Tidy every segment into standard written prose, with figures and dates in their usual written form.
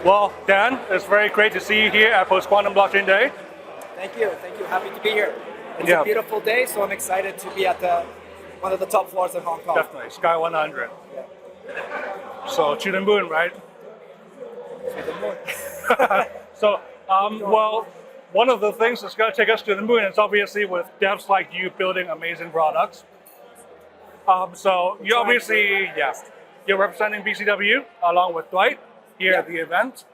Well, Dan, it's very great to see you here at Post Quantum Blockchain Day. Thank you. Thank you. Happy to be here. It's Yeah, a beautiful day, so I'm excited to be at one of the top floors of Hong Kong. definitely. Sky 100. Yeah. So, to the moon, right? To the moon. So, well, one of the things that's going to take us to the moon is obviously with devs like you building amazing products. So, you obviously, yeah, you're representing BCW along with Dwight here at the event.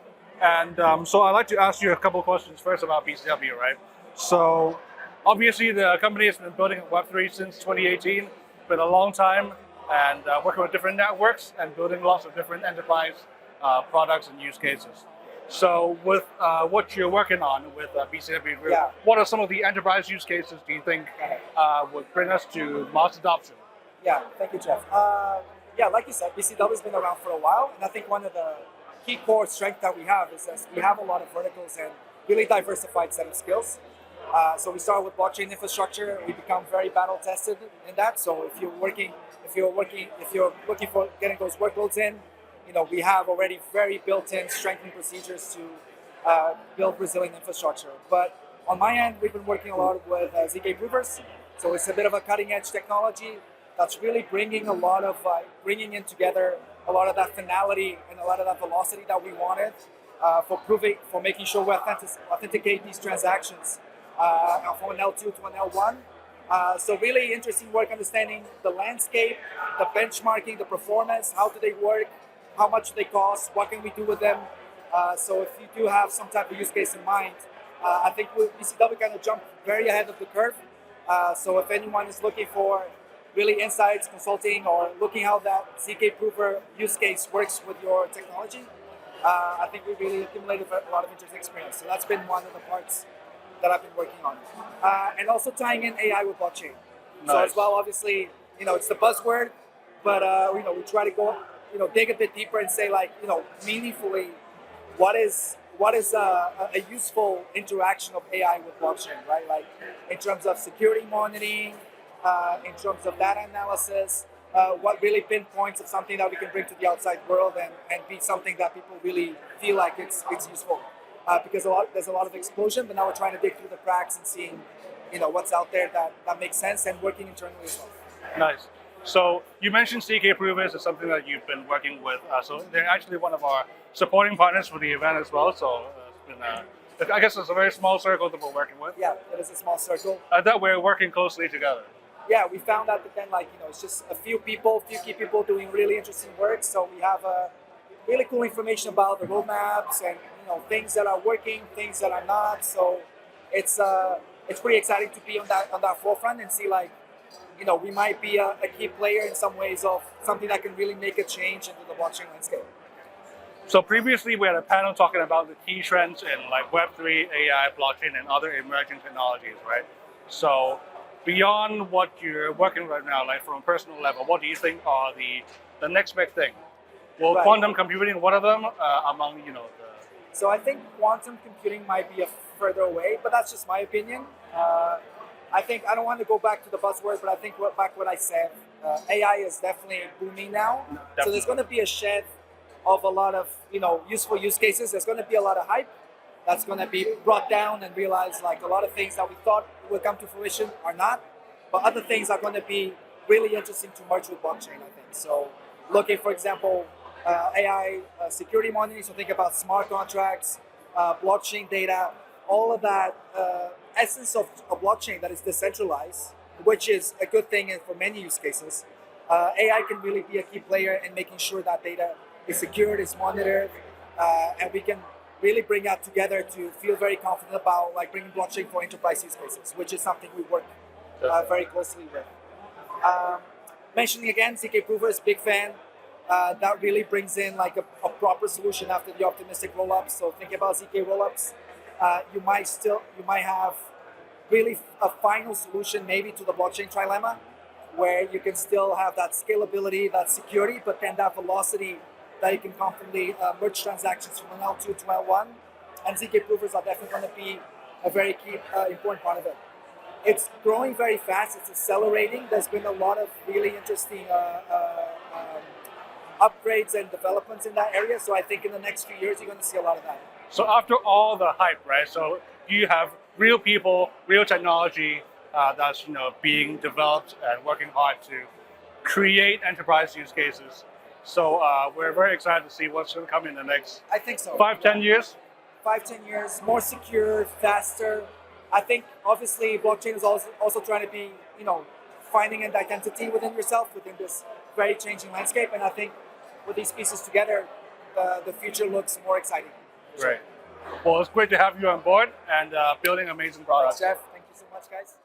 And so I'd like to ask you a couple of questions first about BCW, right? So obviously the company has been building Web3 since 2018, been a long time, and working with different networks and building lots of different enterprise products and use cases. So with what you're working on with BCW Group, what are some of the enterprise use cases do you think would bring us to mass adoption? Yeah, thank you, Jeff. Like you said, BCW has been around for a while, and I think one of the key core strength that we have is that we have a lot of verticals and really diversified set of skills. So we start with blockchain infrastructure. We become very battle tested in that. So if you're looking for getting those workloads in, we have already very built-in strengthening procedures to build resilient infrastructure. But on my end, we've been working a lot with ZK provers. So it's a bit of a cutting-edge technology that's really bringing in together a lot of that finality and a lot of that velocity that we wanted for making sure we authenticate these transactions from an L2 to an L1. So really interesting work understanding the landscape, the benchmarking, the performance, how do they work, how much do they cost, what can we do with them. So if you do have some type of use case in mind, I think BCW kind of jumped very ahead of the curve. So if anyone is looking for really insights, consulting, or looking how that ZK prover use case works with your technology, I think we really accumulated a lot of interesting experience. So that's been one of the parts that I've been working on. And also tying in AI with blockchain. Nice. So as well, obviously, it's the buzzword, but we try to go, dig a bit deeper and say meaningfully, what is a useful interaction of AI with blockchain, right? Like in terms of security monitoring, in terms of data analysis, what really pinpoints of something that we can bring to the outside world and be something that people really feel like it's useful. Because there's a lot of explosion, but now we're trying to dig through the cracks and seeing, what's out there that makes sense and working internally as well. Nice. So you mentioned CK Provers is something that you've been working with. So they're actually one of our supporting partners for the event as well. So it's been, I guess it's a very small circle that we're working with. Yeah, it is a small circle. That we're working closely together. Yeah, we found out that then, it's just a few key people doing really interesting work. So we have really cool information about the roadmaps and things that are working, things that are not. So it's pretty exciting to be on that forefront and see we might be a key player in some ways of something that can really make a change into the blockchain landscape. So previously we had a panel talking about the key trends in Web3, AI, blockchain, and other emerging technologies, right? So beyond what you're working right now, from a personal level, what do you think are the next big thing? Well, right. Quantum computing, one of them among So I think quantum computing might be a further away, but that's just my opinion. I think I don't want to go back to the buzzword, but I think back what I said. AI is definitely booming now. Definitely. So there's going to be a shed of a lot of useful use cases. There's going to be a lot of hype that's going to be brought down and realized a lot of things that we thought would come to fruition are not, but other things are going to be really interesting to merge with blockchain, I think. So looking, for example, AI security monitoring, so think about smart contracts, blockchain data, all of that essence of a blockchain that is decentralized, which is a good thing for many use cases. AI can really be a key player in making sure that data is secured, is monitored, and we can really bring that together to feel very confident about bringing blockchain for enterprise use cases, which is something we work very closely with. Mentioning again, ZK Provers, big fan. That really brings in a proper solution after the optimistic rollups. So think about ZK rollups. You might have really a final solution maybe to the blockchain trilemma, where you can still have that scalability, that security, but then that velocity that you can confidently merge transactions from an L2 to L1. And ZK provers are definitely going to be a very key, important part of it. It's growing very fast. It's accelerating. There's been a lot of really interesting upgrades and developments in that area. So I think in the next few years, you're going to see a lot of that. So after all the hype, right? So you have real people, real technology that's being developed and working hard to create enterprise use cases. So we're very excited to see what's going to come in the next I think so. 5-10 years. 5-10 years, more secure, faster. I think obviously blockchain is also trying to be, finding an identity within yourself within this very changing landscape. And I think with these pieces together, the future looks more exciting. Great. Well, it's great to have you on board and building amazing products. Thanks, Jeff. Thank you so much, guys.